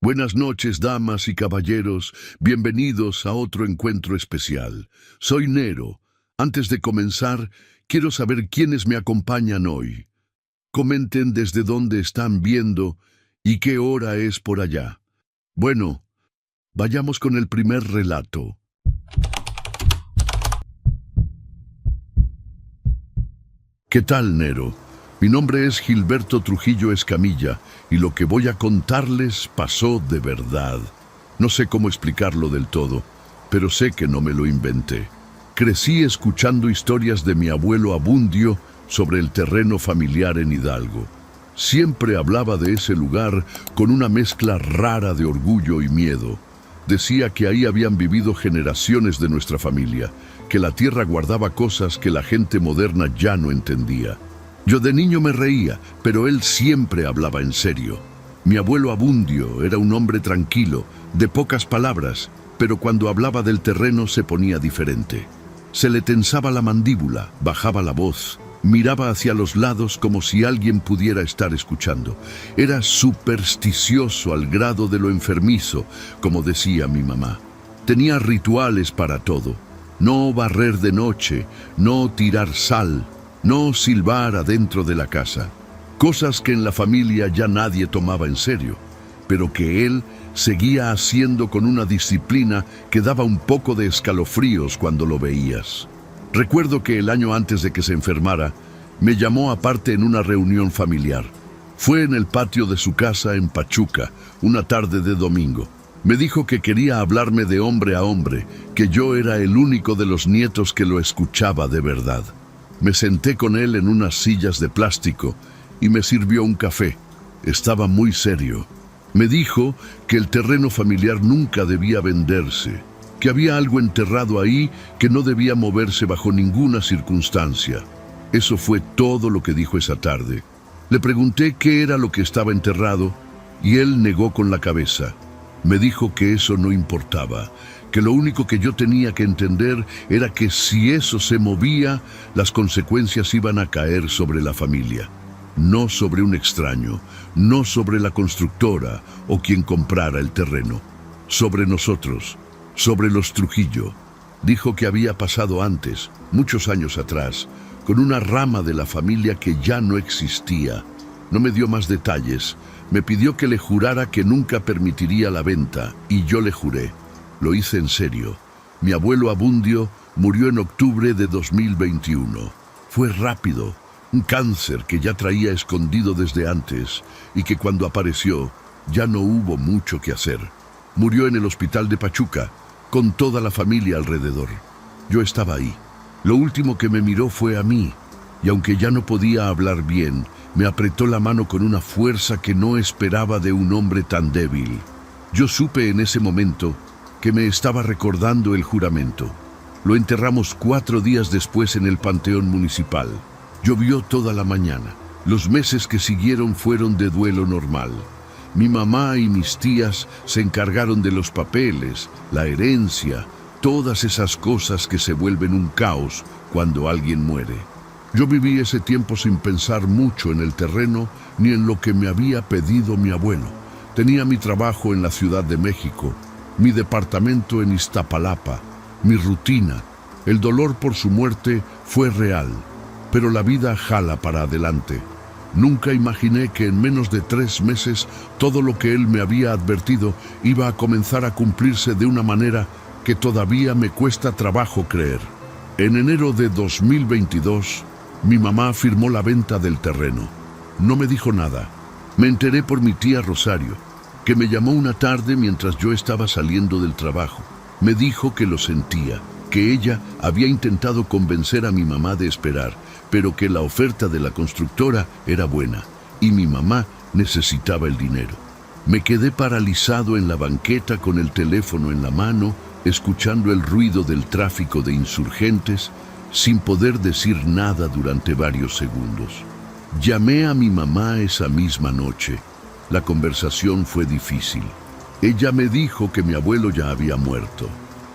Buenas noches, damas y caballeros. Bienvenidos a otro encuentro especial. Soy Nero. Antes de comenzar, quiero saber quiénes me acompañan hoy. Comenten desde dónde están viendo y qué hora es por allá. Bueno, vayamos con el primer relato. ¿Qué tal, Nero? Mi nombre es Gilberto Trujillo Escamilla y lo que voy a contarles pasó de verdad. No sé cómo explicarlo del todo, pero sé que no me lo inventé. Crecí escuchando historias de mi abuelo Abundio sobre el terreno familiar en Hidalgo. Siempre hablaba de ese lugar con una mezcla rara de orgullo y miedo. Decía que ahí habían vivido generaciones de nuestra familia, que la tierra guardaba cosas que la gente moderna ya no entendía. Yo de niño me reía, pero él siempre hablaba en serio. Mi abuelo Abundio era un hombre tranquilo, de pocas palabras, pero cuando hablaba del terreno se ponía diferente. Se le tensaba la mandíbula, bajaba la voz, miraba hacia los lados como si alguien pudiera estar escuchando. Era supersticioso al grado de lo enfermizo, como decía mi mamá. Tenía rituales para todo. No barrer de noche, no tirar sal, no silbar adentro de la casa. Cosas que en la familia ya nadie tomaba en serio, pero que él seguía haciendo con una disciplina que daba un poco de escalofríos cuando lo veías. Recuerdo que el año antes de que se enfermara, me llamó aparte en una reunión familiar. Fue en el patio de su casa en Pachuca, una tarde de domingo. Me dijo que quería hablarme de hombre a hombre, que yo era el único de los nietos que lo escuchaba de verdad. Me senté con él en unas sillas de plástico y me sirvió un café. Estaba muy serio. Me dijo que el terreno familiar nunca debía venderse, que había algo enterrado ahí que no debía moverse bajo ninguna circunstancia. Eso fue todo lo que dijo esa tarde. Le pregunté qué era lo que estaba enterrado y él negó con la cabeza. Me dijo que eso no importaba, que lo único que yo tenía que entender era que si eso se movía, las consecuencias iban a caer sobre la familia. No sobre un extraño, no sobre la constructora o quien comprara el terreno. Sobre nosotros, sobre los Trujillo. Dijo que había pasado antes, muchos años atrás, con una rama de la familia que ya no existía. No me dio más detalles. Me pidió que le jurara que nunca permitiría la venta, y yo le juré. Lo hice en serio. Mi abuelo Abundio murió en octubre de 2021. Fue rápido, un cáncer que ya traía escondido desde antes y que cuando apareció ya no hubo mucho que hacer. Murió en el hospital de Pachuca, con toda la familia alrededor. Yo estaba ahí. Lo último que me miró fue a mí, y aunque ya no podía hablar bien, me apretó la mano con una fuerza que no esperaba de un hombre tan débil. Yo supe en ese momento que me estaba recordando el juramento. Lo enterramos 4 días después en el Panteón Municipal. Llovió toda la mañana. Los meses que siguieron fueron de duelo normal. Mi mamá y mis tías se encargaron de los papeles, la herencia, todas esas cosas que se vuelven un caos cuando alguien muere. Yo viví ese tiempo sin pensar mucho en el terreno ni en lo que me había pedido mi abuelo. Tenía mi trabajo en la Ciudad de México, mi departamento en Iztapalapa, mi rutina. El dolor por su muerte fue real, pero la vida jala para adelante. Nunca imaginé que en menos de 3 meses todo lo que él me había advertido iba a comenzar a cumplirse de una manera que todavía me cuesta trabajo creer. En enero de 2022, mi mamá firmó la venta del terreno. No me dijo nada. Me enteré por mi tía Rosario, que me llamó una tarde mientras yo estaba saliendo del trabajo. Me dijo que lo sentía, que ella había intentado convencer a mi mamá de esperar, pero que la oferta de la constructora era buena y mi mamá necesitaba el dinero. Me quedé paralizado en la banqueta con el teléfono en la mano, escuchando el ruido del tráfico de insurgentes, sin poder decir nada durante varios segundos. Llamé a mi mamá esa misma noche. La conversación fue difícil. Ella me dijo que mi abuelo ya había muerto,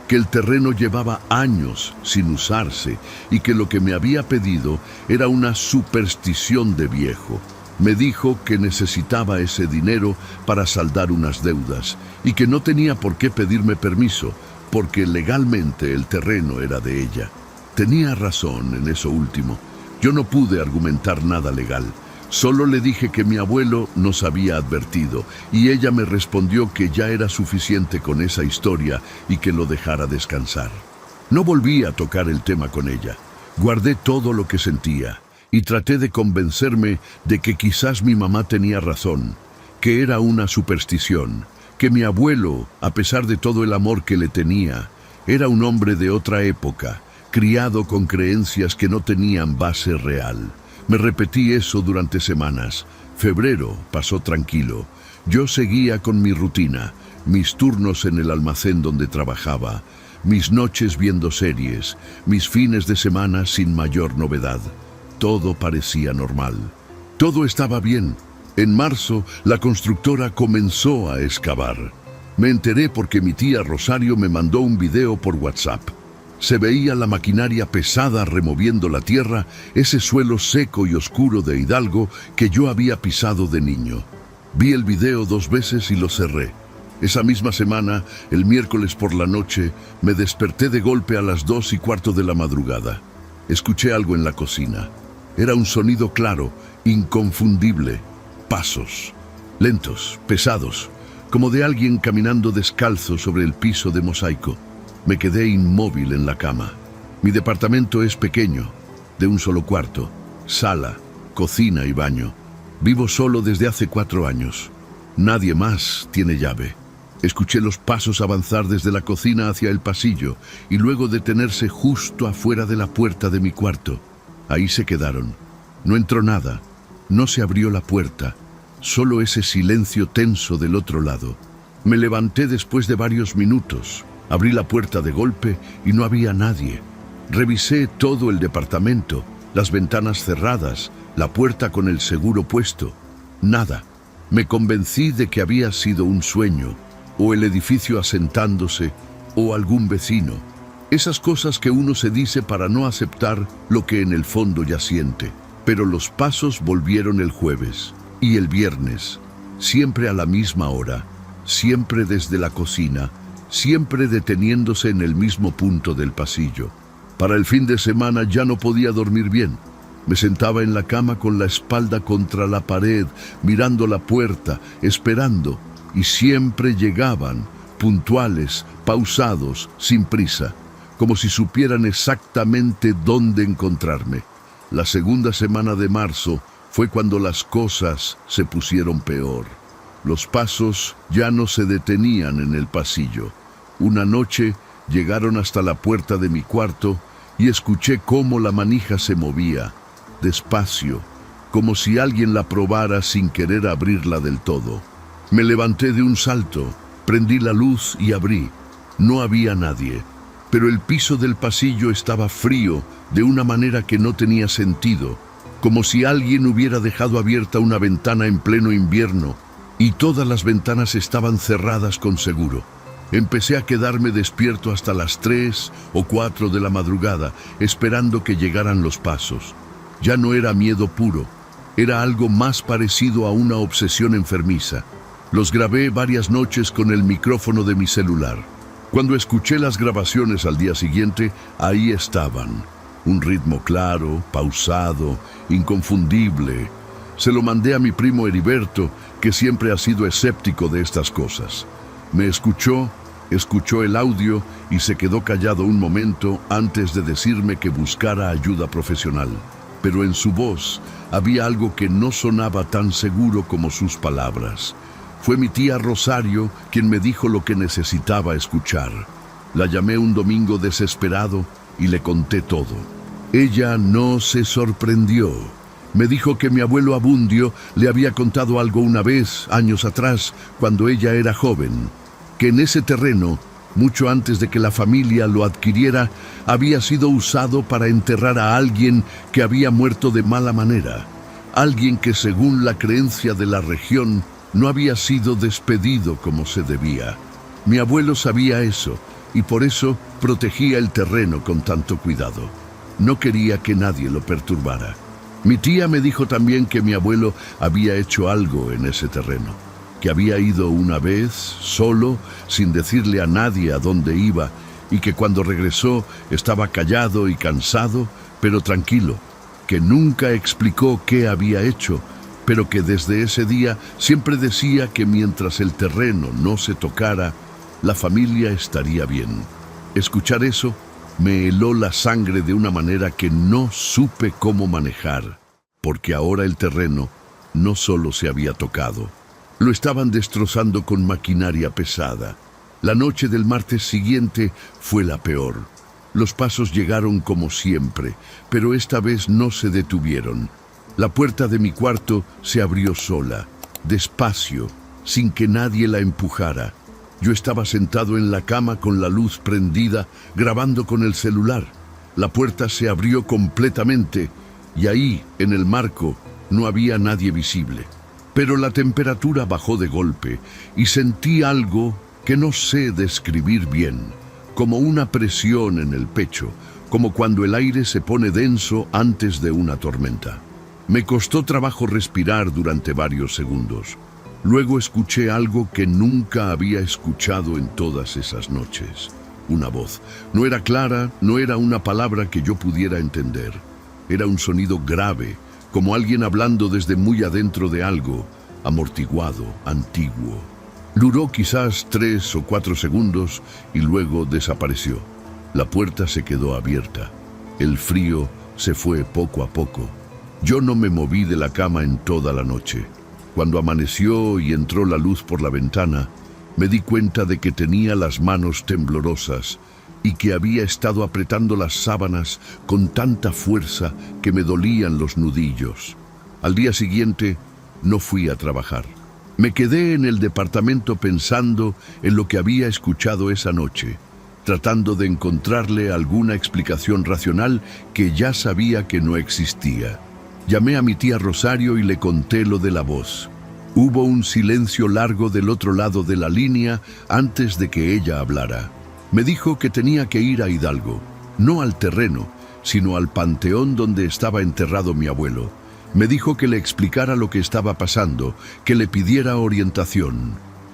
que el terreno llevaba años sin usarse y que lo que me había pedido era una superstición de viejo. Me dijo que necesitaba ese dinero para saldar unas deudas y que no tenía por qué pedirme permiso, porque legalmente el terreno era de ella. Tenía razón en eso último. Yo no pude argumentar nada legal. Solo le dije que mi abuelo nos había advertido y ella me respondió que ya era suficiente con esa historia y que lo dejara descansar. No volví a tocar el tema con ella. Guardé todo lo que sentía y traté de convencerme de que quizás mi mamá tenía razón, que era una superstición, que mi abuelo, a pesar de todo el amor que le tenía, era un hombre de otra época, criado con creencias que no tenían base real. Me repetí eso durante semanas. Febrero pasó tranquilo. Yo seguía con mi rutina, mis turnos en el almacén donde trabajaba, mis noches viendo series, mis fines de semana sin mayor novedad. Todo parecía normal. Todo estaba bien. En marzo, la constructora comenzó a excavar. Me enteré porque mi tía Rosario me mandó un video por WhatsApp. Se veía la maquinaria pesada removiendo la tierra, ese suelo seco y oscuro de Hidalgo que yo había pisado de niño. Vi el video 2 veces y lo cerré. Esa misma semana, el miércoles por la noche, me desperté de golpe a las 2:15 de la madrugada. Escuché algo en la cocina. Era un sonido claro, inconfundible. Pasos, lentos, pesados, como de alguien caminando descalzo sobre el piso de mosaico. Me quedé inmóvil en la cama. Mi departamento es pequeño, de un solo cuarto, sala, cocina y baño. Vivo solo desde hace 4 años. Nadie más tiene llave. Escuché los pasos avanzar desde la cocina hacia el pasillo y luego detenerse justo afuera de la puerta de mi cuarto. Ahí se quedaron. No entró nada. No se abrió la puerta. Solo ese silencio tenso del otro lado. Me levanté después de varios minutos. Abrí la puerta de golpe y no había nadie. Revisé todo el departamento, las ventanas cerradas, la puerta con el seguro puesto. Nada. Me convencí de que había sido un sueño, o el edificio asentándose, o algún vecino. Esas cosas que uno se dice para no aceptar lo que en el fondo ya siente. Pero los pasos volvieron el jueves y el viernes, siempre a la misma hora, siempre desde la cocina, siempre deteniéndose en el mismo punto del pasillo. Para el fin de semana ya no podía dormir bien. Me sentaba en la cama con la espalda contra la pared, mirando la puerta, esperando, y siempre llegaban, puntuales, pausados, sin prisa, como si supieran exactamente dónde encontrarme. La segunda semana de marzo fue cuando las cosas se pusieron peor. Los pasos ya no se detenían en el pasillo. Una noche llegaron hasta la puerta de mi cuarto y escuché cómo la manija se movía, despacio, como si alguien la probara sin querer abrirla del todo. Me levanté de un salto, prendí la luz y abrí. No había nadie, pero el piso del pasillo estaba frío de una manera que no tenía sentido, como si alguien hubiera dejado abierta una ventana en pleno invierno y todas las ventanas estaban cerradas con seguro. Empecé a quedarme despierto hasta las 3 o 4 de la madrugada, esperando que llegaran los pasos. Ya no era miedo puro, era algo más parecido a una obsesión enfermiza. Los grabé varias noches con el micrófono de mi celular. Cuando escuché las grabaciones al día siguiente, ahí estaban. Un ritmo claro, pausado, inconfundible. Se lo mandé a mi primo Heriberto, que siempre ha sido escéptico de estas cosas. Me escuchó el audio y se quedó callado un momento antes de decirme que buscara ayuda profesional. Pero en su voz había algo que no sonaba tan seguro como sus palabras. Fue mi tía Rosario quien me dijo lo que necesitaba escuchar. La llamé un domingo desesperado y le conté todo. Ella no se sorprendió. Me dijo que mi abuelo Abundio le había contado algo una vez, años atrás, cuando ella era joven, que en ese terreno, mucho antes de que la familia lo adquiriera, había sido usado para enterrar a alguien que había muerto de mala manera, alguien que según la creencia de la región no había sido despedido como se debía. Mi abuelo sabía eso y por eso protegía el terreno con tanto cuidado. No quería que nadie lo perturbara. Mi tía me dijo también que mi abuelo había hecho algo en ese terreno, que había ido una vez, solo, sin decirle a nadie a dónde iba, y que cuando regresó estaba callado y cansado, pero tranquilo, que nunca explicó qué había hecho, pero que desde ese día siempre decía que mientras el terreno no se tocara, la familia estaría bien. Escuchar eso me heló la sangre de una manera que no supe cómo manejar, porque ahora el terreno no solo se había tocado, lo estaban destrozando con maquinaria pesada. La noche del martes siguiente fue la peor. Los pasos llegaron como siempre, pero esta vez no se detuvieron. La puerta de mi cuarto se abrió sola, despacio, sin que nadie la empujara. Yo estaba sentado en la cama con la luz prendida, grabando con el celular. La puerta se abrió completamente y ahí, en el marco, no había nadie visible. Pero la temperatura bajó de golpe y sentí algo que no sé describir bien, como una presión en el pecho, como cuando el aire se pone denso antes de una tormenta. Me costó trabajo respirar durante varios segundos. Luego escuché algo que nunca había escuchado en todas esas noches. Una voz. No era clara, no era una palabra que yo pudiera entender. Era un sonido grave, como alguien hablando desde muy adentro de algo, amortiguado, antiguo. Duró quizás 3 o 4 segundos y luego desapareció. La puerta se quedó abierta. El frío se fue poco a poco. Yo no me moví de la cama en toda la noche. Cuando amaneció y entró la luz por la ventana, me di cuenta de que tenía las manos temblorosas y que había estado apretando las sábanas con tanta fuerza que me dolían los nudillos. Al día siguiente no fui a trabajar. Me quedé en el departamento pensando en lo que había escuchado esa noche, tratando de encontrarle alguna explicación racional que ya sabía que no existía. Llamé a mi tía Rosario y le conté lo de la voz. Hubo un silencio largo del otro lado de la línea antes de que ella hablara. Me dijo que tenía que ir a Hidalgo, no al terreno, sino al panteón donde estaba enterrado mi abuelo. Me dijo que le explicara lo que estaba pasando, que le pidiera orientación.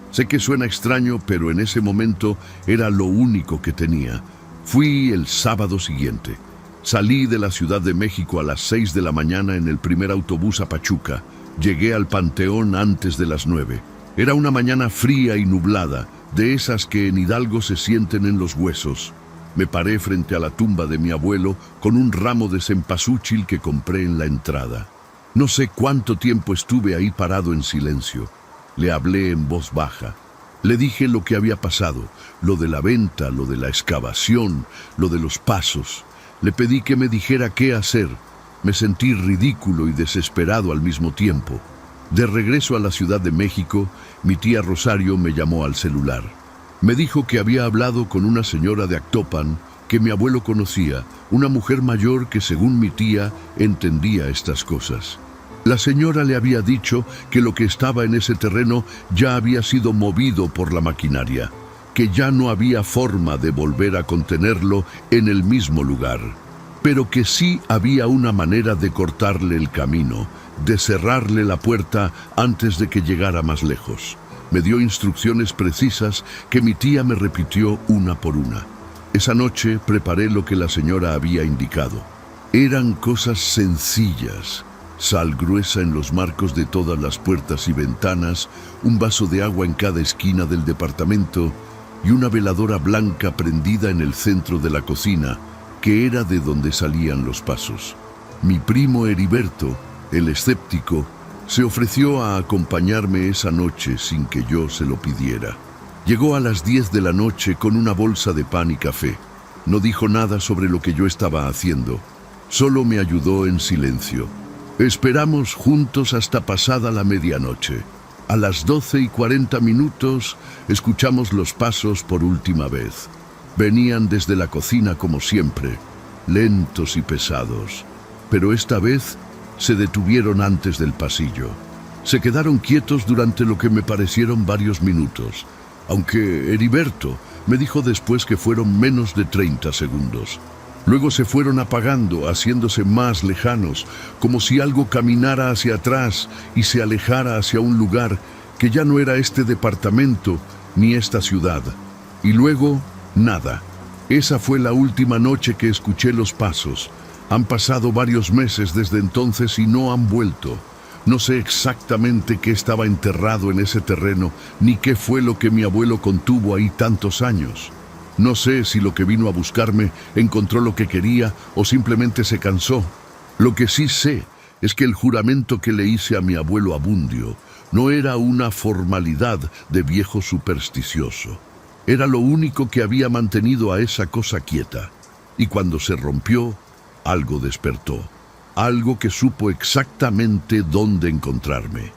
Sé que suena extraño, pero en ese momento era lo único que tenía. Fui el sábado siguiente. Salí de la Ciudad de México a las 6 de la mañana en el primer autobús a Pachuca. Llegué al panteón antes de las 9. Era una mañana fría y nublada, de esas que en Hidalgo se sienten en los huesos. Me paré frente a la tumba de mi abuelo con un ramo de cempasúchil que compré en la entrada. No sé cuánto tiempo estuve ahí parado en silencio. Le hablé en voz baja. Le dije lo que había pasado, lo de la venta, lo de la excavación, lo de los pasos. Le pedí que me dijera qué hacer. Me sentí ridículo y desesperado al mismo tiempo. De regreso a la Ciudad de México, mi tía Rosario me llamó al celular. Me dijo que había hablado con una señora de Actopan que mi abuelo conocía, una mujer mayor que, según mi tía, entendía estas cosas. La señora le había dicho que lo que estaba en ese terreno ya había sido movido por la maquinaria, que ya no había forma de volver a contenerlo en el mismo lugar, pero que sí había una manera de cortarle el camino, de cerrarle la puerta antes de que llegara más lejos. Me dio instrucciones precisas que mi tía me repitió una por una. Esa noche preparé lo que la señora había indicado. Eran cosas sencillas: sal gruesa en los marcos de todas las puertas y ventanas, un vaso de agua en cada esquina del departamento y una veladora blanca prendida en el centro de la cocina, que era de donde salían los pasos. Mi primo Heriberto, el escéptico, se ofreció a acompañarme esa noche sin que yo se lo pidiera. Llegó a las 10 de la noche con una bolsa de pan y café. No dijo nada sobre lo que yo estaba haciendo. Solo me ayudó en silencio. Esperamos juntos hasta pasada la medianoche. A las 12:40 escuchamos los pasos por última vez. Venían desde la cocina como siempre, lentos y pesados. Pero esta vez se detuvieron antes del pasillo. Se quedaron quietos durante lo que me parecieron varios minutos, aunque Heriberto me dijo después que fueron menos de 30 segundos. Luego se fueron apagando, haciéndose más lejanos, como si algo caminara hacia atrás y se alejara hacia un lugar que ya no era este departamento ni esta ciudad. Y luego, nada. Esa fue la última noche que escuché los pasos. Han pasado varios meses desde entonces y no han vuelto. No sé exactamente qué estaba enterrado en ese terreno, ni qué fue lo que mi abuelo contuvo ahí tantos años. No sé si lo que vino a buscarme encontró lo que quería o simplemente se cansó. Lo que sí sé es que el juramento que le hice a mi abuelo Abundio no era una formalidad de viejo supersticioso. Era lo único que había mantenido a esa cosa quieta. Y cuando se rompió, algo despertó. Algo que supo exactamente dónde encontrarme.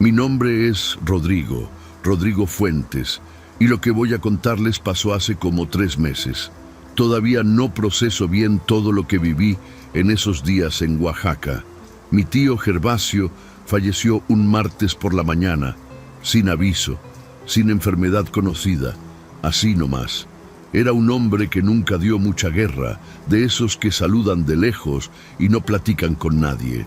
Mi nombre es Rodrigo Fuentes, y lo que voy a contarles pasó hace como 3 meses. Todavía no proceso bien todo lo que viví en esos días en Oaxaca. Mi tío Gervasio falleció un martes por la mañana, sin aviso, sin enfermedad conocida, así nomás. Era un hombre que nunca dio mucha guerra, de esos que saludan de lejos y no platican con nadie.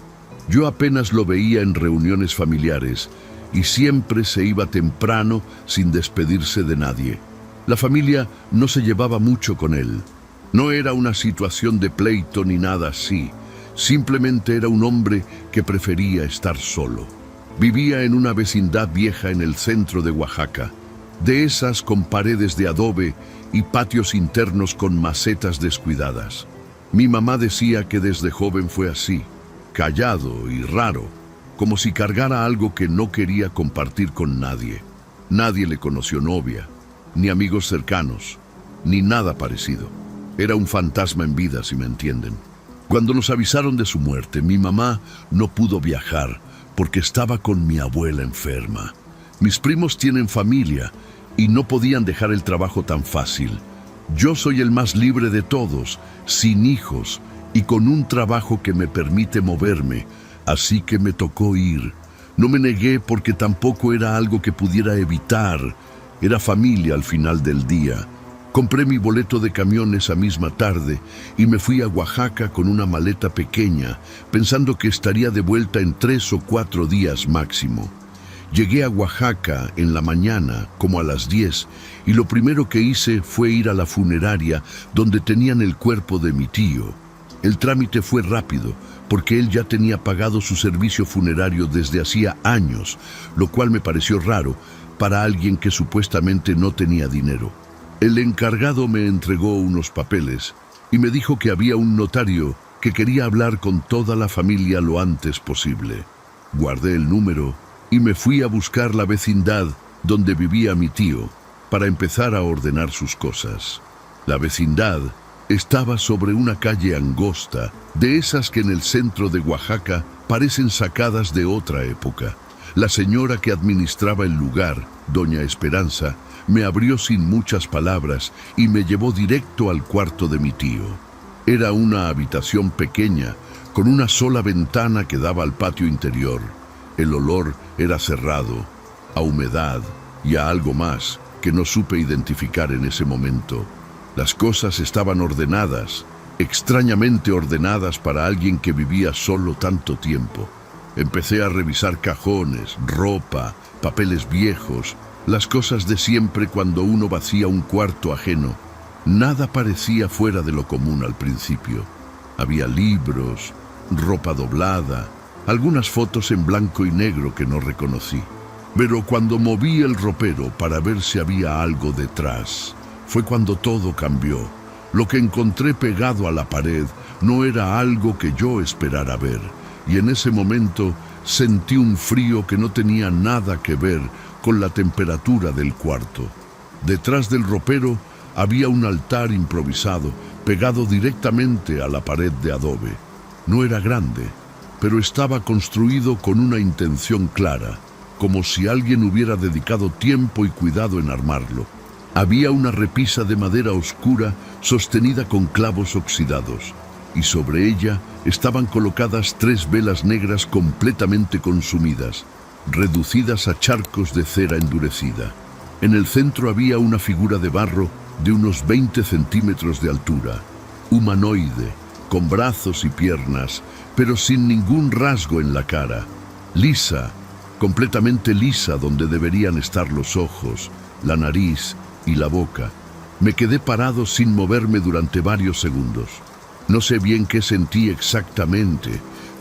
Yo apenas lo veía en reuniones familiares y siempre se iba temprano sin despedirse de nadie. La familia no se llevaba mucho con él. No era una situación de pleito ni nada así. Simplemente era un hombre que prefería estar solo. Vivía en una vecindad vieja en el centro de Oaxaca, de esas con paredes de adobe y patios internos con macetas descuidadas. Mi mamá decía que desde joven fue así, callado y raro, como si cargara algo que no quería compartir con nadie. Nadie le conoció novia, ni amigos cercanos, ni nada parecido. Era un fantasma en vida, si me entienden. Cuando nos avisaron de su muerte, mi mamá no pudo viajar porque estaba con mi abuela enferma. Mis primos tienen familia y no podían dejar el trabajo tan fácil. Yo soy el más libre de todos, sin hijos y con un trabajo que me permite moverme, así que me tocó ir. No me negué porque tampoco era algo que pudiera evitar. Era familia al final del día. Compré mi boleto de camión esa misma tarde y me fui a Oaxaca con una maleta pequeña, pensando que estaría de vuelta en 3 o 4 días máximo. Llegué a Oaxaca en la mañana, como a las 10, y lo primero que hice fue ir a la funeraria donde tenían el cuerpo de mi tío. El trámite fue rápido, porque él ya tenía pagado su servicio funerario desde hacía años, lo cual me pareció raro para alguien que supuestamente no tenía dinero. El encargado me entregó unos papeles y me dijo que había un notario que quería hablar con toda la familia lo antes posible. Guardé el número y me fui a buscar la vecindad donde vivía mi tío para empezar a ordenar sus cosas. La vecindad estaba sobre una calle angosta, de esas que en el centro de Oaxaca parecen sacadas de otra época. La señora que administraba el lugar, doña Esperanza, me abrió sin muchas palabras y me llevó directo al cuarto de mi tío. Era una habitación pequeña, con una sola ventana que daba al patio interior. El olor era cerrado, a humedad y a algo más que no supe identificar en ese momento. Las cosas estaban ordenadas, extrañamente ordenadas para alguien que vivía solo tanto tiempo. Empecé a revisar cajones, ropa, papeles viejos, las cosas de siempre cuando uno vacía un cuarto ajeno. Nada parecía fuera de lo común al principio. Había libros, ropa doblada, algunas fotos en blanco y negro que no reconocí. Pero cuando moví el ropero para ver si había algo detrás, fue cuando todo cambió. Lo que encontré pegado a la pared no era algo que yo esperara ver, y en ese momento sentí un frío que no tenía nada que ver con la temperatura del cuarto. Detrás del ropero había un altar improvisado, pegado directamente a la pared de adobe. No era grande, pero estaba construido con una intención clara, como si alguien hubiera dedicado tiempo y cuidado en armarlo. Había una repisa de madera oscura sostenida con clavos oxidados, y sobre ella estaban colocadas 3 velas negras completamente consumidas, reducidas a charcos de cera endurecida. En el centro había una figura de barro de unos 20 centímetros de altura, humanoide, con brazos y piernas, pero sin ningún rasgo en la cara. Lisa, completamente lisa donde deberían estar los ojos, la nariz y la boca. Me quedé parado sin moverme durante varios segundos. No sé bien qué sentí exactamente.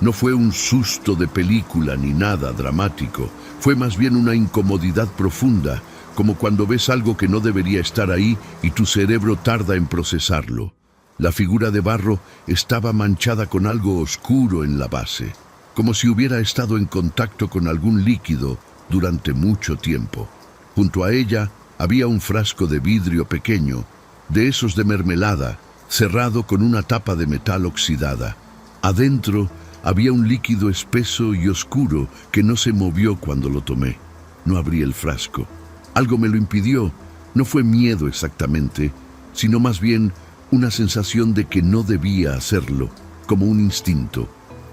No fue un susto de película ni nada dramático. Fue más bien una incomodidad profunda, como cuando ves algo que no debería estar ahí y tu cerebro tarda en procesarlo. La figura de barro estaba manchada con algo oscuro en la base, como si hubiera estado en contacto con algún líquido durante mucho tiempo. Junto a ella había un frasco de vidrio pequeño, de esos de mermelada, cerrado con una tapa de metal oxidada. Adentro había un líquido espeso y oscuro que no se movió cuando lo tomé. No abrí el frasco. Algo me lo impidió. No fue miedo exactamente, sino más bien una sensación de que no debía hacerlo, como un instinto.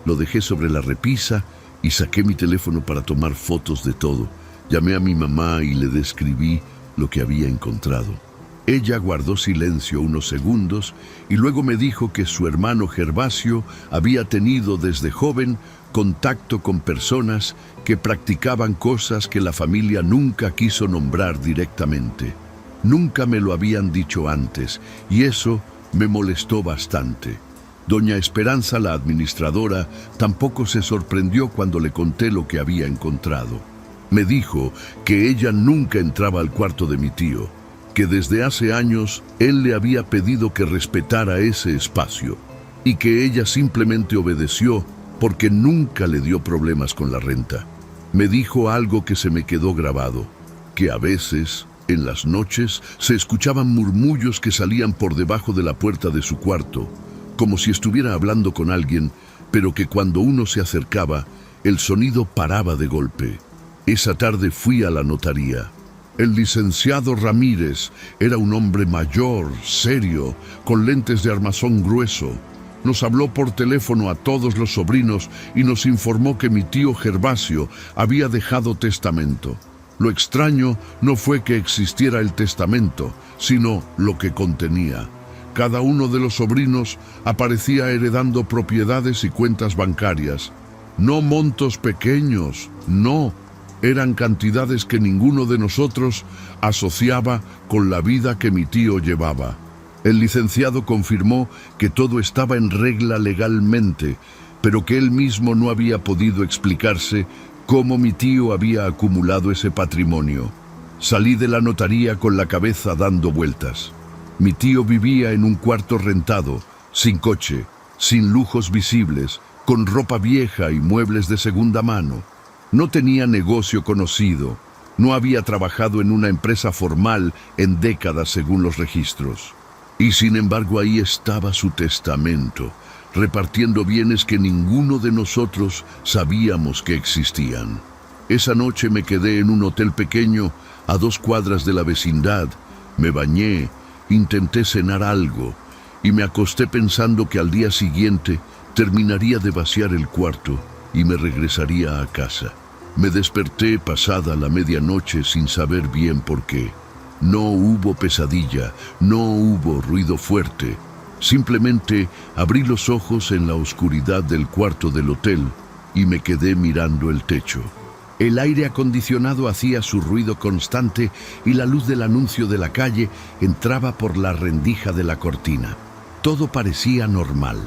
Lo dejé sobre la repisa y saqué mi teléfono para tomar fotos de todo. Llamé a mi mamá y le describí lo que había encontrado. Ella guardó silencio unos segundos y luego me dijo que su hermano Gervasio había tenido desde joven contacto con personas que practicaban cosas que la familia nunca quiso nombrar directamente. Nunca me lo habían dicho antes y eso me molestó bastante. Doña Esperanza, la administradora, tampoco se sorprendió cuando le conté lo que había encontrado. Me dijo que ella nunca entraba al cuarto de mi tío, que desde hace años él le había pedido que respetara ese espacio y que ella simplemente obedeció porque nunca le dio problemas con la renta. Me dijo algo que se me quedó grabado, que a veces, en las noches, se escuchaban murmullos que salían por debajo de la puerta de su cuarto, como si estuviera hablando con alguien, pero que cuando uno se acercaba, el sonido paraba de golpe. Esa tarde fui a la notaría. El licenciado Ramírez era un hombre mayor, serio, con lentes de armazón grueso. Nos habló por teléfono a todos los sobrinos y nos informó que mi tío Gervasio había dejado testamento. Lo extraño no fue que existiera el testamento, sino lo que contenía. Cada uno de los sobrinos aparecía heredando propiedades y cuentas bancarias. No montos pequeños, no. Eran cantidades que ninguno de nosotros asociaba con la vida que mi tío llevaba. El licenciado confirmó que todo estaba en regla legalmente, pero que él mismo no había podido explicarse cómo mi tío había acumulado ese patrimonio. Salí de la notaría con la cabeza dando vueltas. Mi tío vivía en un cuarto rentado, sin coche, sin lujos visibles, con ropa vieja y muebles de segunda mano. No tenía negocio conocido, no había trabajado en una empresa formal en décadas según los registros. Y sin embargo ahí estaba su testamento, repartiendo bienes que ninguno de nosotros sabíamos que existían. Esa noche me quedé en un hotel pequeño a 2 cuadras de la vecindad, me bañé, intenté cenar algo y me acosté pensando que al día siguiente terminaría de vaciar el cuarto y me regresaría a casa. Me desperté pasada la medianoche sin saber bien por qué. No hubo pesadilla, no hubo ruido fuerte. Simplemente abrí los ojos en la oscuridad del cuarto del hotel y me quedé mirando el techo. El aire acondicionado hacía su ruido constante y la luz del anuncio de la calle entraba por la rendija de la cortina. Todo parecía normal.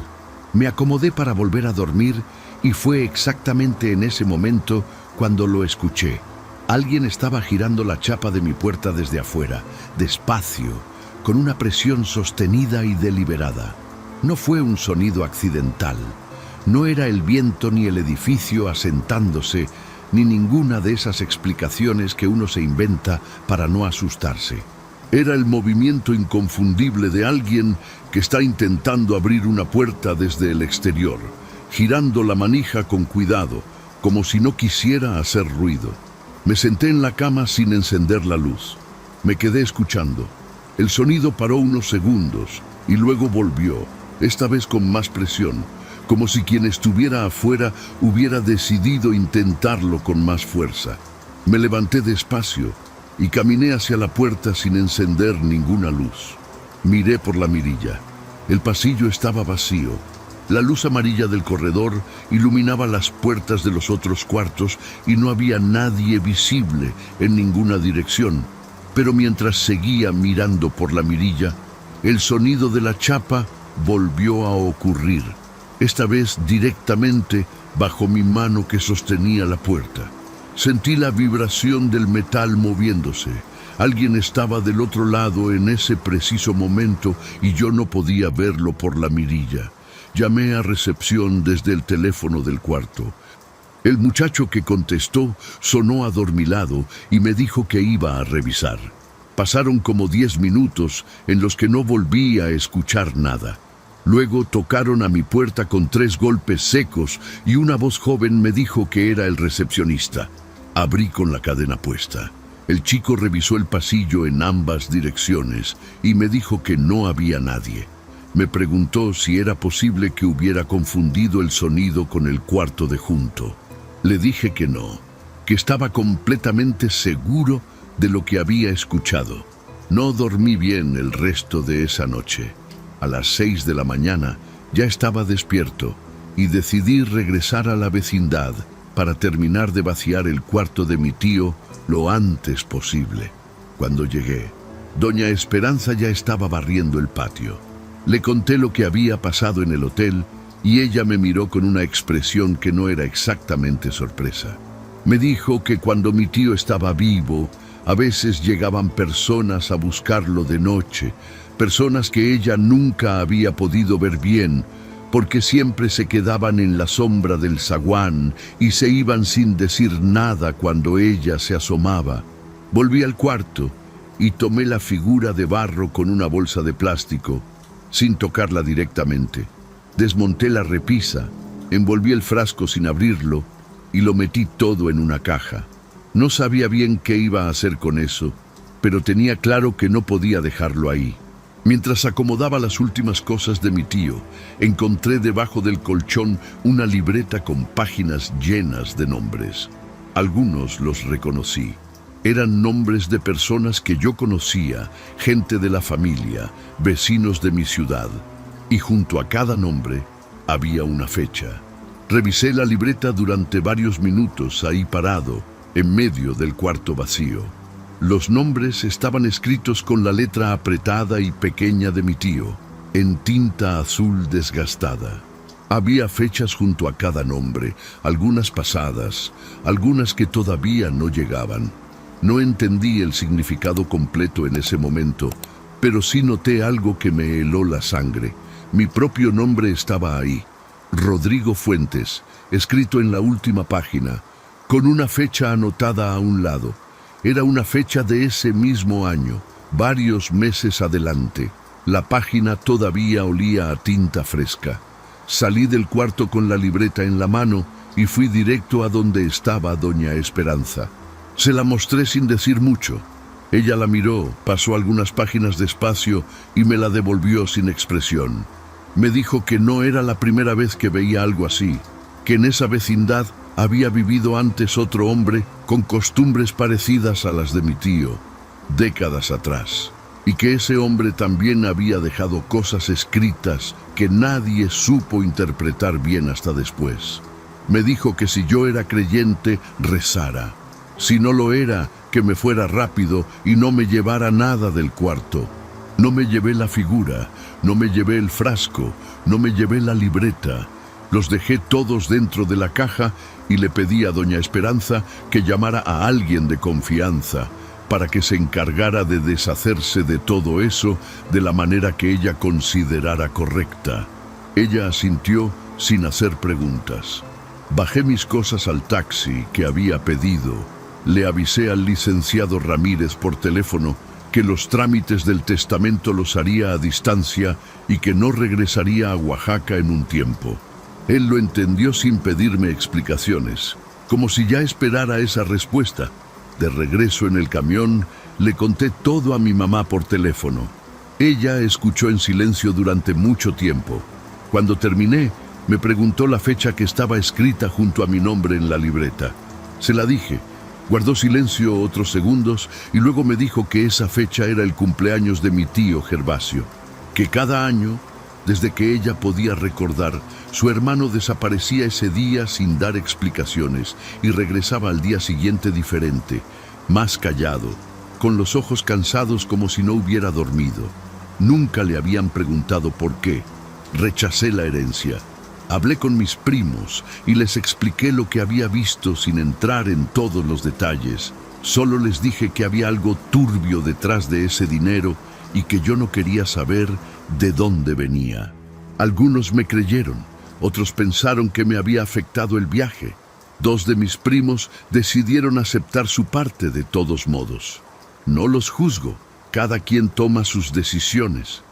Me acomodé para volver a dormir y fue exactamente en ese momento cuando lo escuché. Alguien estaba girando la chapa de mi puerta desde afuera, despacio, con una presión sostenida y deliberada. No fue un sonido accidental. No era el viento ni el edificio asentándose, ni ninguna de esas explicaciones que uno se inventa para no asustarse. Era el movimiento inconfundible de alguien que está intentando abrir una puerta desde el exterior, girando la manija con cuidado, como si no quisiera hacer ruido. Me senté en la cama sin encender la luz. Me quedé escuchando. El sonido paró unos segundos y luego volvió, esta vez con más presión, como si quien estuviera afuera hubiera decidido intentarlo con más fuerza. Me levanté despacio y caminé hacia la puerta sin encender ninguna luz. Miré por la mirilla. El pasillo estaba vacío. La luz amarilla del corredor iluminaba las puertas de los otros cuartos y no había nadie visible en ninguna dirección. Pero mientras seguía mirando por la mirilla, el sonido de la chapa volvió a ocurrir, esta vez directamente bajo mi mano que sostenía la puerta. Sentí la vibración del metal moviéndose. Alguien estaba del otro lado en ese preciso momento y yo no podía verlo por la mirilla. Llamé a recepción desde el teléfono del cuarto. El muchacho que contestó sonó adormilado y me dijo que iba a revisar. Pasaron como 10 minutos en los que no volví a escuchar nada. Luego tocaron a mi puerta con 3 golpes secos y una voz joven me dijo que era el recepcionista. Abrí con la cadena puesta. El chico revisó el pasillo en ambas direcciones y me dijo que no había nadie. Me preguntó si era posible que hubiera confundido el sonido con el cuarto de junto. Le dije que no, que estaba completamente seguro de lo que había escuchado. No dormí bien el resto de esa noche. A las 6 de la mañana ya estaba despierto y decidí regresar a la vecindad para terminar de vaciar el cuarto de mi tío lo antes posible. Cuando llegué, doña Esperanza ya estaba barriendo el patio. Le conté lo que había pasado en el hotel y ella me miró con una expresión que no era exactamente sorpresa. Me dijo que cuando mi tío estaba vivo, a veces llegaban personas a buscarlo de noche, personas que ella nunca había podido ver bien, porque siempre se quedaban en la sombra del zaguán y se iban sin decir nada cuando ella se asomaba. Volví al cuarto y tomé la figura de barro con una bolsa de plástico, sin tocarla directamente. Desmonté la repisa, envolví el frasco sin abrirlo y lo metí todo en una caja. No sabía bien qué iba a hacer con eso, pero tenía claro que no podía dejarlo ahí. Mientras acomodaba las últimas cosas de mi tío, encontré debajo del colchón una libreta con páginas llenas de nombres. Algunos los reconocí. Eran nombres de personas que yo conocía, gente de la familia, vecinos de mi ciudad. Y junto a cada nombre había una fecha. Revisé la libreta durante varios minutos ahí parado, en medio del cuarto vacío. Los nombres estaban escritos con la letra apretada y pequeña de mi tío, en tinta azul desgastada. Había fechas junto a cada nombre, algunas pasadas, algunas que todavía no llegaban. No entendí el significado completo en ese momento, pero sí noté algo que me heló la sangre. Mi propio nombre estaba ahí, Rodrigo Fuentes, escrito en la última página, con una fecha anotada a un lado. Era una fecha de ese mismo año, varios meses adelante. La página todavía olía a tinta fresca. Salí del cuarto con la libreta en la mano y fui directo a donde estaba doña Esperanza. Se la mostré sin decir mucho. Ella la miró, pasó algunas páginas despacio y me la devolvió sin expresión. Me dijo que no era la primera vez que veía algo así, que en esa vecindad había vivido antes otro hombre con costumbres parecidas a las de mi tío, décadas atrás, y que ese hombre también había dejado cosas escritas que nadie supo interpretar bien hasta después. Me dijo que si yo era creyente, rezara. Si no lo era, que me fuera rápido y no me llevara nada del cuarto. No me llevé la figura, no me llevé el frasco, no me llevé la libreta. Los dejé todos dentro de la caja y le pedí a doña Esperanza que llamara a alguien de confianza para que se encargara de deshacerse de todo eso de la manera que ella considerara correcta. Ella asintió sin hacer preguntas. Bajé mis cosas al taxi que había pedido. Le avisé al licenciado Ramírez por teléfono que los trámites del testamento los haría a distancia y que no regresaría a Oaxaca en un tiempo. Él lo entendió sin pedirme explicaciones, como si ya esperara esa respuesta. De regreso en el camión, le conté todo a mi mamá por teléfono. Ella escuchó en silencio durante mucho tiempo. Cuando terminé, me preguntó la fecha que estaba escrita junto a mi nombre en la libreta. Se la dije, Guardó silencio otros segundos y luego me dijo que esa fecha era el cumpleaños de mi tío Gervasio, que cada año, desde que ella podía recordar, su hermano desaparecía ese día sin dar explicaciones y regresaba al día siguiente diferente, más callado, con los ojos cansados como si no hubiera dormido. Nunca le habían preguntado por qué. Rechacé la herencia. Hablé con mis primos y les expliqué lo que había visto sin entrar en todos los detalles. Solo les dije que había algo turbio detrás de ese dinero y que yo no quería saber de dónde venía. Algunos me creyeron, otros pensaron que me había afectado el viaje. 2 de mis primos decidieron aceptar su parte de todos modos. No los juzgo, cada quien toma sus decisiones.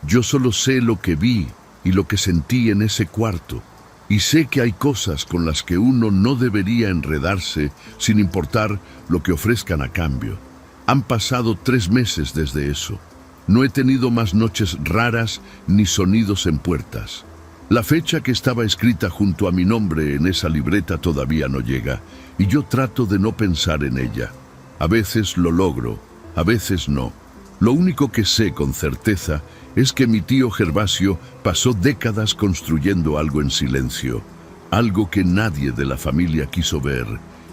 Yo solo sé lo que vi y lo que sentí en ese cuarto, y sé que hay cosas con las que uno no debería enredarse sin importar lo que ofrezcan a cambio. Han pasado 3 meses desde eso. No he tenido más noches raras ni sonidos en puertas. La fecha que estaba escrita junto a mi nombre en esa libreta todavía no llega, y yo trato de no pensar en ella. A veces lo logro, a veces no. Lo único que sé con certeza es que mi tío Gervasio pasó décadas construyendo algo en silencio, algo que nadie de la familia quiso ver,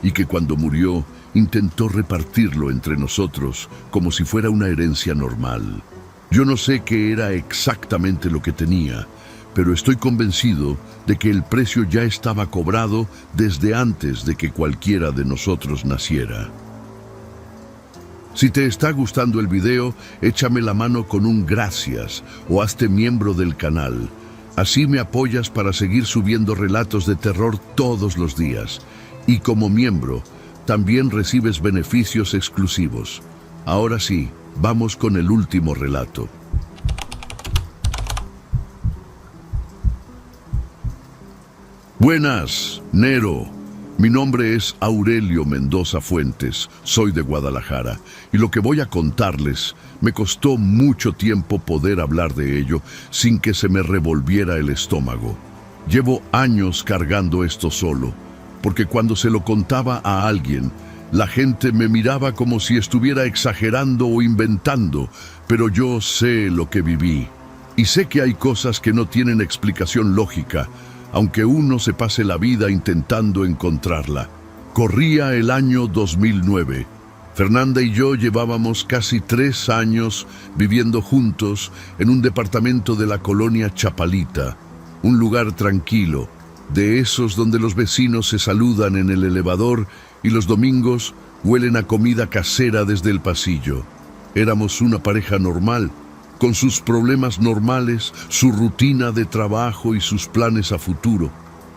y que cuando murió intentó repartirlo entre nosotros como si fuera una herencia normal. Yo no sé qué era exactamente lo que tenía, pero estoy convencido de que el precio ya estaba cobrado desde antes de que cualquiera de nosotros naciera. Si te está gustando el video, échame la mano con un gracias o hazte miembro del canal. Así me apoyas para seguir subiendo relatos de terror todos los días. Y como miembro, también recibes beneficios exclusivos. Ahora sí, vamos con el último relato. Buenas, Nero. Mi nombre es Aurelio Mendoza Fuentes, soy de Guadalajara, y lo que voy a contarles me costó mucho tiempo poder hablar de ello sin que se me revolviera el estómago. Llevo años cargando esto solo, porque cuando se lo contaba a alguien, la gente me miraba como si estuviera exagerando o inventando, pero yo sé lo que viví, y sé que hay cosas que no tienen explicación lógica, aunque uno se pase la vida intentando encontrarla. Corría el año 2009. Fernanda y yo llevábamos casi 3 años viviendo juntos en un departamento de la colonia Chapalita, un lugar tranquilo, de esos donde los vecinos se saludan en el elevador y los domingos huelen a comida casera desde el pasillo. Éramos una pareja normal, con sus problemas normales, su rutina de trabajo y sus planes a futuro.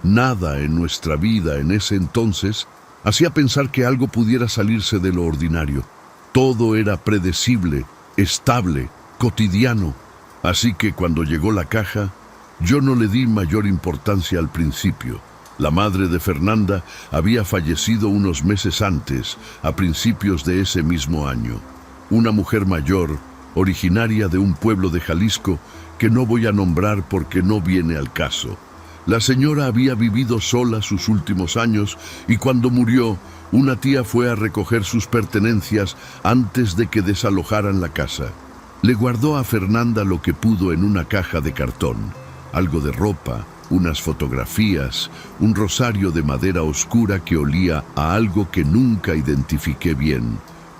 Nada en nuestra vida en ese entonces hacía pensar que algo pudiera salirse de lo ordinario. Todo era predecible, estable, cotidiano. Así que cuando llegó la caja, yo no le di mayor importancia al principio. La madre de Fernanda había fallecido unos meses antes, a principios de ese mismo año. Una mujer mayor, originaria de un pueblo de Jalisco que no voy a nombrar porque no viene al caso. La señora había vivido sola sus últimos años y cuando murió, una tía fue a recoger sus pertenencias antes de que desalojaran la casa. Le guardó a Fernanda lo que pudo en una caja de cartón, algo de ropa, unas fotografías, un rosario de madera oscura que olía a algo que nunca identifiqué bien,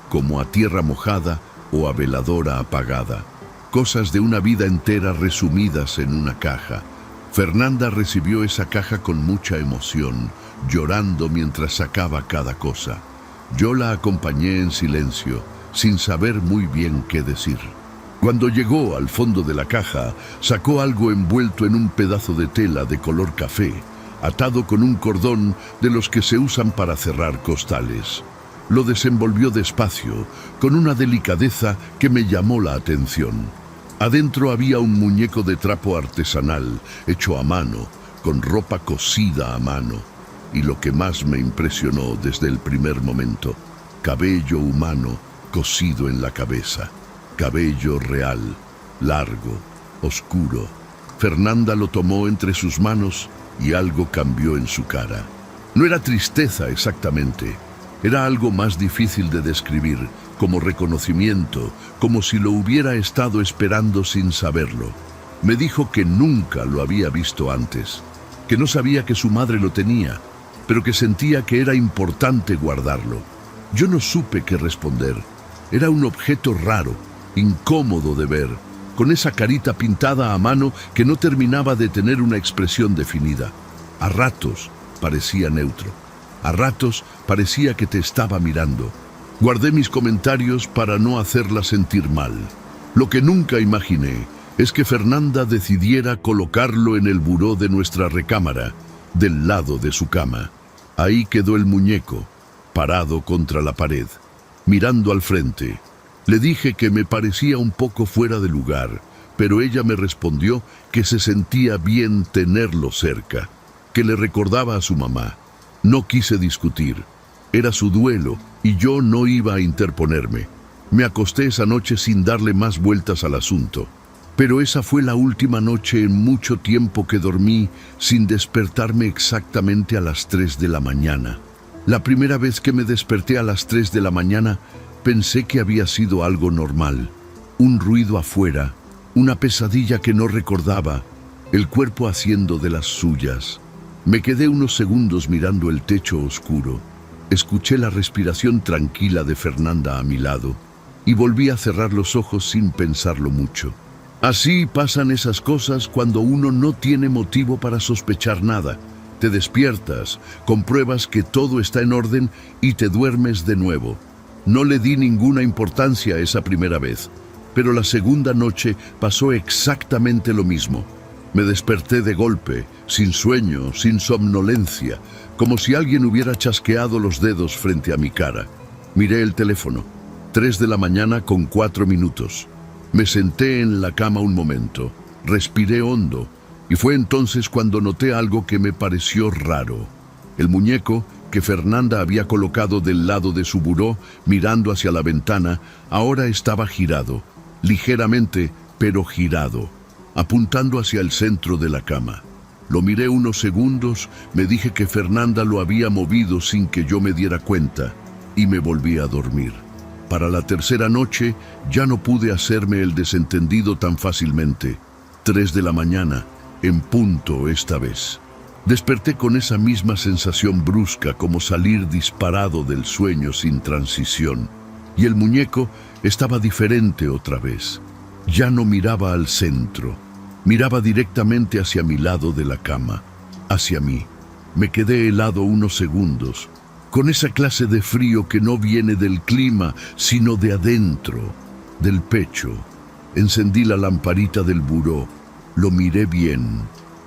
como a tierra mojada o a veladora apagada. Cosas de una vida entera resumidas en una caja. Fernanda recibió esa caja con mucha emoción, llorando mientras sacaba cada cosa. Yo la acompañé en silencio, sin saber muy bien qué decir. Cuando llegó al fondo de la caja, sacó algo envuelto en un pedazo de tela de color café, atado con un cordón de los que se usan para cerrar costales. Lo desenvolvió despacio, con una delicadeza que me llamó la atención. Adentro había un muñeco de trapo artesanal, hecho a mano, con ropa cosida a mano. Y lo que más me impresionó desde el primer momento, cabello humano cosido en la cabeza. Cabello real, largo, oscuro. Fernanda lo tomó entre sus manos y algo cambió en su cara. No era tristeza exactamente. Era algo más difícil de describir, como reconocimiento, como si lo hubiera estado esperando sin saberlo. Me dijo que nunca lo había visto antes, que no sabía que su madre lo tenía, pero que sentía que era importante guardarlo. Yo no supe qué responder. Era un objeto raro, incómodo de ver, con esa carita pintada a mano que no terminaba de tener una expresión definida. A ratos parecía neutro. A ratos parecía que te estaba mirando. Guardé mis comentarios para no hacerla sentir mal. Lo que nunca imaginé es que Fernanda decidiera colocarlo en el buró de nuestra recámara, del lado de su cama. Ahí quedó el muñeco, parado contra la pared, mirando al frente. Le dije que me parecía un poco fuera de lugar, pero ella me respondió que se sentía bien tenerlo cerca, que le recordaba a su mamá. No quise discutir. Era su duelo y yo no iba a interponerme. Me acosté esa noche sin darle más vueltas al asunto. Pero esa fue la última noche en mucho tiempo que dormí sin despertarme exactamente a las 3 de la mañana. La primera vez que me desperté a las 3 de la mañana, pensé que había sido algo normal. Un ruido afuera, una pesadilla que no recordaba, el cuerpo haciendo de las suyas. Me quedé unos segundos mirando el techo oscuro. Escuché la respiración tranquila de Fernanda a mi lado y volví a cerrar los ojos sin pensarlo mucho. Así pasan esas cosas cuando uno no tiene motivo para sospechar nada. Te despiertas, compruebas que todo está en orden y te duermes de nuevo. No le di ninguna importancia esa primera vez, pero la segunda noche pasó exactamente lo mismo. Me desperté de golpe, sin sueño, sin somnolencia, como si alguien hubiera chasqueado los dedos frente a mi cara. Miré el teléfono, 3 de la mañana con 4 minutos. Me senté en la cama un momento, respiré hondo, y fue entonces cuando noté algo que me pareció raro. El muñeco que Fernanda había colocado del lado de su buró, mirando hacia la ventana, ahora estaba girado, ligeramente, pero girado, apuntando hacia el centro de la cama. Lo miré unos segundos, me dije que Fernanda lo había movido sin que yo me diera cuenta, y me volví a dormir. Para la tercera noche ya no pude hacerme el desentendido tan fácilmente. 3 de la mañana, en punto esta vez. Desperté con esa misma sensación brusca como salir disparado del sueño sin transición. Y el muñeco estaba diferente otra vez. Ya no miraba al centro, miraba directamente hacia mi lado de la cama, hacia mí. Me quedé helado unos segundos, con esa clase de frío que no viene del clima, sino de adentro, del pecho. Encendí la lamparita del buró, lo miré bien.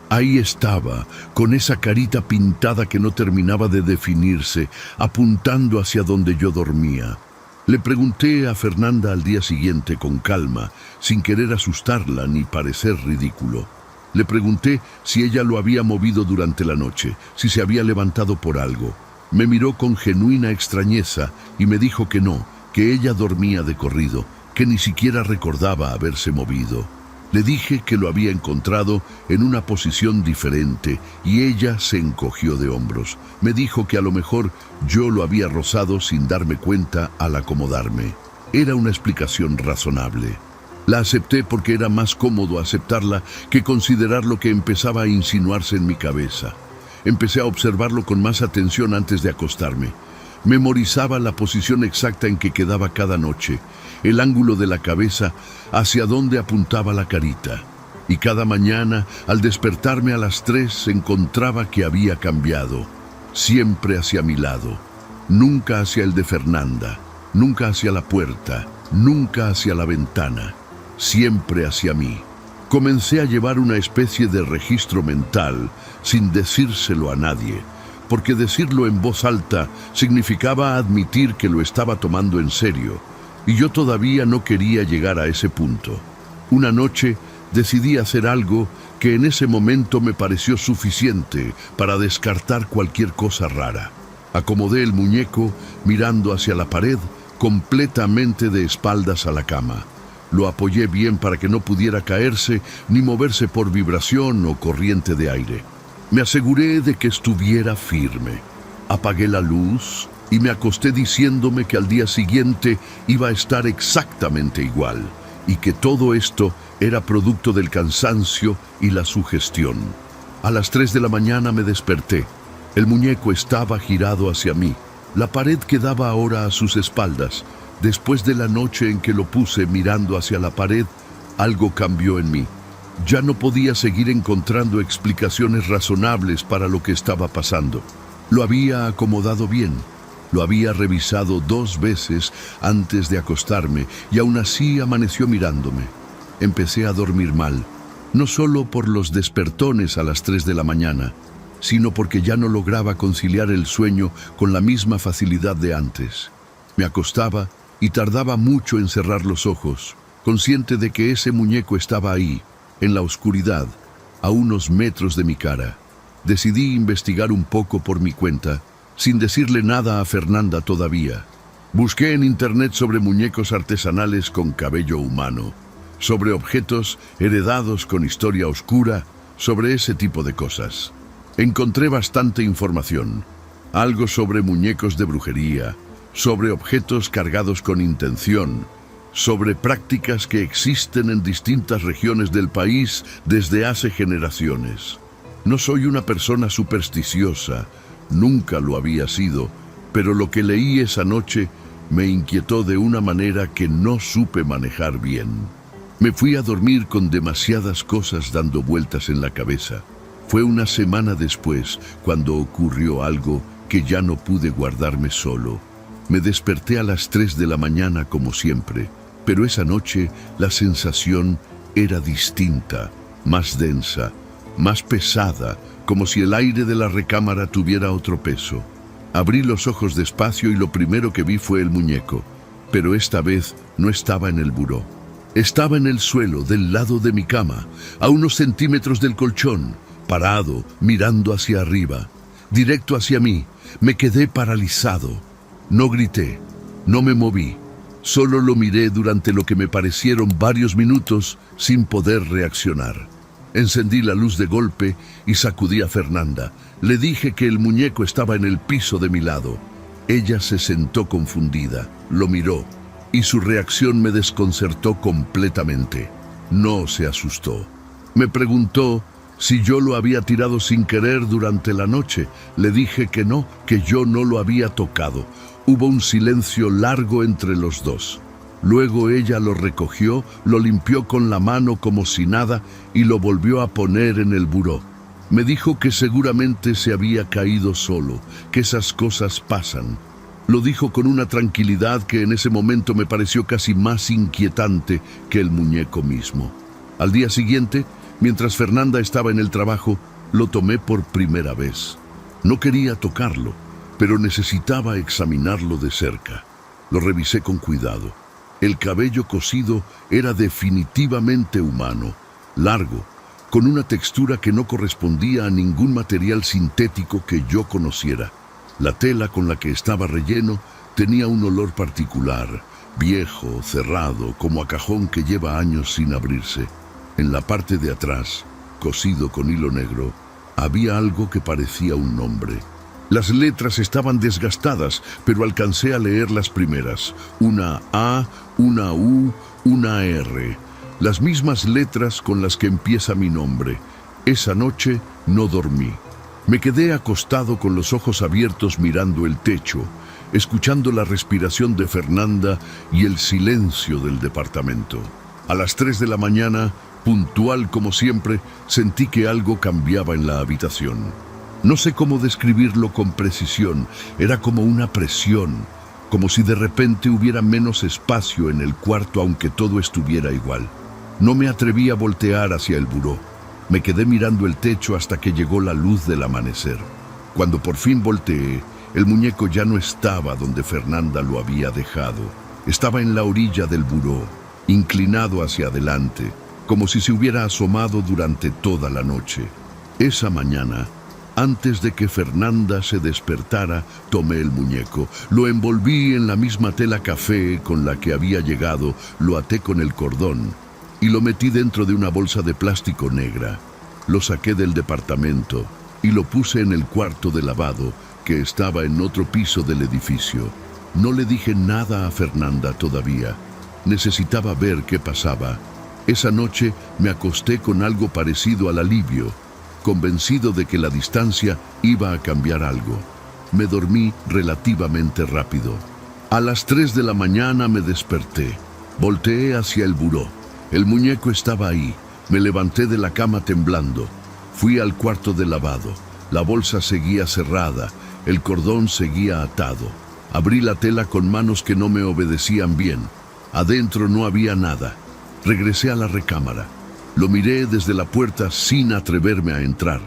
Ahí estaba, con esa carita pintada que no terminaba de definirse, apuntando hacia donde yo dormía. Le pregunté a Fernanda al día siguiente con calma, sin querer asustarla ni parecer ridículo. Le pregunté si ella lo había movido durante la noche, si se había levantado por algo. Me miró con genuina extrañeza y me dijo que no, que ella dormía de corrido, que ni siquiera recordaba haberse movido. Le dije que lo había encontrado en una posición diferente y ella se encogió de hombros. Me dijo que a lo mejor yo lo había rozado sin darme cuenta al acomodarme. Era una explicación razonable. La acepté porque era más cómodo aceptarla que considerar lo que empezaba a insinuarse en mi cabeza. Empecé a observarlo con más atención antes de acostarme. Memorizaba la posición exacta en que quedaba cada noche, el ángulo de la cabeza hacia donde apuntaba la carita. Y cada mañana, al despertarme a las 3, encontraba que había cambiado. Siempre hacia mi lado. Nunca hacia el de Fernanda. Nunca hacia la puerta. Nunca hacia la ventana. Siempre hacia mí. Comencé a llevar una especie de registro mental, sin decírselo a nadie, porque decirlo en voz alta significaba admitir que lo estaba tomando en serio, y yo todavía no quería llegar a ese punto. Una noche decidí hacer algo que en ese momento me pareció suficiente para descartar cualquier cosa rara. Acomodé el muñeco mirando hacia la pared, completamente de espaldas a la cama. Lo apoyé bien para que no pudiera caerse ni moverse por vibración o corriente de aire. Me aseguré de que estuviera firme. Apagué la luz, y me acosté diciéndome que al día siguiente iba a estar exactamente igual y que todo esto era producto del cansancio y la sugestión. A las 3 de la mañana me desperté. El muñeco estaba girado hacia mí. La pared quedaba ahora a sus espaldas. Después de la noche en que lo puse mirando hacia la pared, algo cambió en mí. Ya no podía seguir encontrando explicaciones razonables para lo que estaba pasando. Lo había acomodado bien. Lo había revisado 2 veces antes de acostarme y aún así amaneció mirándome. Empecé a dormir mal, no solo por los despertones a las 3 de la mañana, sino porque ya no lograba conciliar el sueño con la misma facilidad de antes. Me acostaba y tardaba mucho en cerrar los ojos, consciente de que ese muñeco estaba ahí, en la oscuridad, a unos metros de mi cara. Decidí investigar un poco por mi cuenta, sin decirle nada a Fernanda todavía. Busqué en internet sobre muñecos artesanales con cabello humano, sobre objetos heredados con historia oscura, sobre ese tipo de cosas. Encontré bastante información, algo sobre muñecos de brujería, sobre objetos cargados con intención, sobre prácticas que existen en distintas regiones del país desde hace generaciones. No soy una persona supersticiosa, nunca lo había sido, pero lo que leí esa noche me inquietó de una manera que no supe manejar bien. Me fui a dormir con demasiadas cosas dando vueltas en la cabeza. Fue una semana después cuando ocurrió algo que ya no pude guardarme solo. Me desperté a las 3 de la mañana como siempre, pero esa noche la sensación era distinta, más densa, más pesada, como si el aire de la recámara tuviera otro peso. Abrí los ojos despacio y lo primero que vi fue el muñeco, pero esta vez no estaba en el buró. Estaba en el suelo, del lado de mi cama, a unos centímetros del colchón, parado, mirando hacia arriba, directo hacia mí. Me quedé paralizado. No grité, no me moví, solo lo miré durante lo que me parecieron varios minutos sin poder reaccionar. Encendí la luz de golpe y sacudí a Fernanda. Le dije que el muñeco estaba en el piso de mi lado. Ella se sentó confundida, lo miró, y su reacción me desconcertó completamente. No se asustó. Me preguntó si yo lo había tirado sin querer durante la noche. Le dije que no, que yo no lo había tocado. Hubo un silencio largo entre los dos. Luego ella lo recogió, lo limpió con la mano como si nada y lo volvió a poner en el buró. Me dijo que seguramente se había caído solo, que esas cosas pasan. Lo dijo con una tranquilidad que en ese momento me pareció casi más inquietante que el muñeco mismo. Al día siguiente, mientras Fernanda estaba en el trabajo, lo tomé por primera vez. No quería tocarlo, pero necesitaba examinarlo de cerca. Lo revisé con cuidado. El cabello cosido era definitivamente humano, largo, con una textura que no correspondía a ningún material sintético que yo conociera. La tela con la que estaba relleno tenía un olor particular, viejo, cerrado, como a cajón que lleva años sin abrirse. En la parte de atrás, cosido con hilo negro, había algo que parecía un nombre. Las letras estaban desgastadas, pero alcancé a leer las primeras. Una A, una U, una R. Las mismas letras con las que empieza mi nombre. Esa noche no dormí. Me quedé acostado con los ojos abiertos mirando el techo, escuchando la respiración de Fernanda y el silencio del departamento. A las 3 de la mañana, puntual como siempre, sentí que algo cambiaba en la habitación. No sé cómo describirlo con precisión, era como una presión, como si de repente hubiera menos espacio en el cuarto aunque todo estuviera igual. No me atreví a voltear hacia el buró. Me quedé mirando el techo hasta que llegó la luz del amanecer. Cuando por fin volteé, el muñeco ya no estaba donde Fernanda lo había dejado. Estaba en la orilla del buró, inclinado hacia adelante, como si se hubiera asomado durante toda la noche. Esa mañana, antes de que Fernanda se despertara, tomé el muñeco, lo envolví en la misma tela café con la que había llegado, lo até con el cordón y lo metí dentro de una bolsa de plástico negra. Lo saqué del departamento y lo puse en el cuarto de lavado, que estaba en otro piso del edificio. No le dije nada a Fernanda todavía. Necesitaba ver qué pasaba. Esa noche me acosté con algo parecido al alivio, convencido de que la distancia iba a cambiar algo. Me dormí relativamente rápido. A las 3 de la mañana me desperté. Volteé hacia el buró. El muñeco estaba ahí. Me levanté de la cama temblando. Fui al cuarto de lavado. La bolsa seguía cerrada. El cordón seguía atado. Abrí la tela con manos que no me obedecían bien. Adentro no había nada. Regresé a la recámara. Lo miré desde la puerta sin atreverme a entrar.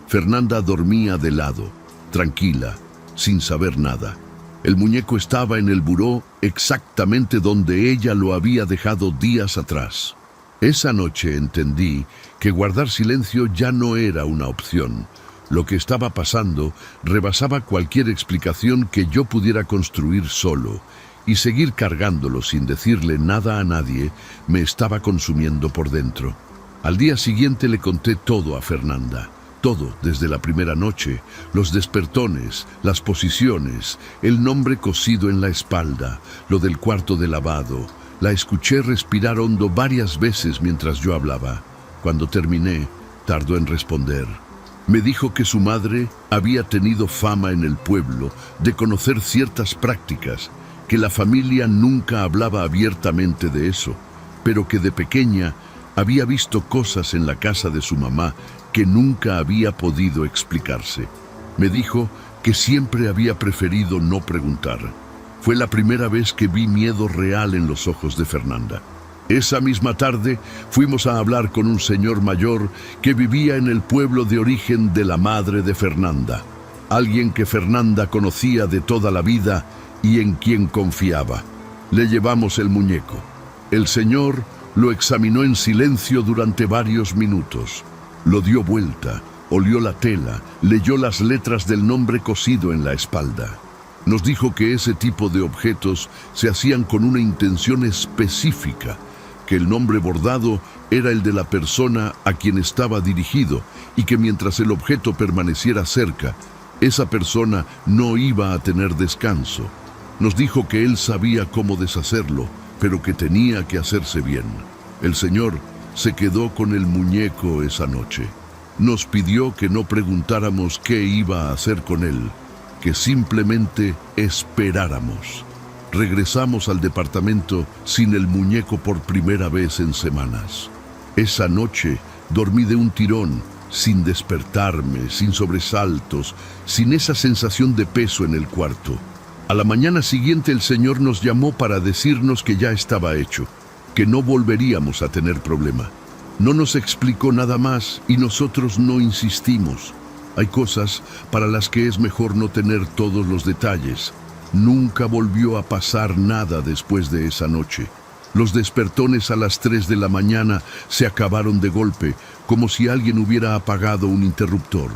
Fernanda dormía de lado, tranquila, sin saber nada. El muñeco estaba en el buró exactamente donde ella lo había dejado días atrás. Esa noche entendí que guardar silencio ya no era una opción. Lo que estaba pasando rebasaba cualquier explicación que yo pudiera construir solo, y seguir cargándolo sin decirle nada a nadie me estaba consumiendo por dentro. Al día siguiente le conté todo a Fernanda. Todo, desde la primera noche, los despertones, las posiciones, el nombre cosido en la espalda, lo del cuarto de lavado. La escuché respirar hondo varias veces mientras yo hablaba. Cuando terminé, tardó en responder. Me dijo que su madre había tenido fama en el pueblo de conocer ciertas prácticas, que la familia nunca hablaba abiertamente de eso, pero que de pequeña había visto cosas en la casa de su mamá que nunca había podido explicarse. Me dijo que siempre había preferido no preguntar. Fue la primera vez que vi miedo real en los ojos de Fernanda. Esa misma tarde fuimos a hablar con un señor mayor que vivía en el pueblo de origen de la madre de Fernanda, alguien que Fernanda conocía de toda la vida y en quien confiaba. Le llevamos el muñeco. El señor lo examinó en silencio durante varios minutos. Lo dio vuelta, olió la tela, leyó las letras del nombre cosido en la espalda. Nos dijo que ese tipo de objetos se hacían con una intención específica, que el nombre bordado era el de la persona a quien estaba dirigido y que mientras el objeto permaneciera cerca, esa persona no iba a tener descanso. Nos dijo que él sabía cómo deshacerlo, pero que tenía que hacerse bien. El señor se quedó con el muñeco esa noche. Nos pidió que no preguntáramos qué iba a hacer con él, que simplemente esperáramos. Regresamos al departamento sin el muñeco por primera vez en semanas. Esa noche dormí de un tirón, sin despertarme, sin sobresaltos, sin esa sensación de peso en el cuarto. A la mañana siguiente el señor nos llamó para decirnos que ya estaba hecho, que no volveríamos a tener problema. No nos explicó nada más y nosotros no insistimos. Hay cosas para las que es mejor no tener todos los detalles. Nunca volvió a pasar nada después de esa noche. Los despertones a las 3 de la mañana se acabaron de golpe, como si alguien hubiera apagado un interruptor.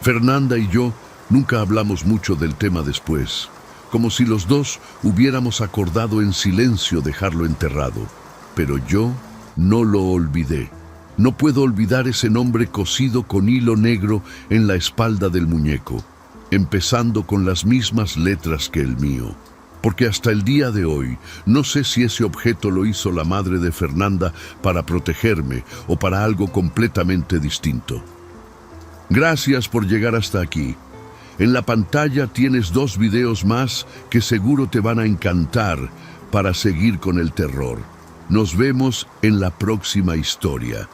Fernanda y yo nunca hablamos mucho del tema después, como si los dos hubiéramos acordado en silencio dejarlo enterrado. Pero yo no lo olvidé. No puedo olvidar ese nombre cosido con hilo negro en la espalda del muñeco, empezando con las mismas letras que el mío. Porque hasta el día de hoy no sé si ese objeto lo hizo la madre de Fernanda para protegerme o para algo completamente distinto. Gracias por llegar hasta aquí. En la pantalla tienes 2 videos más que seguro te van a encantar para seguir con el terror. Nos vemos en la próxima historia.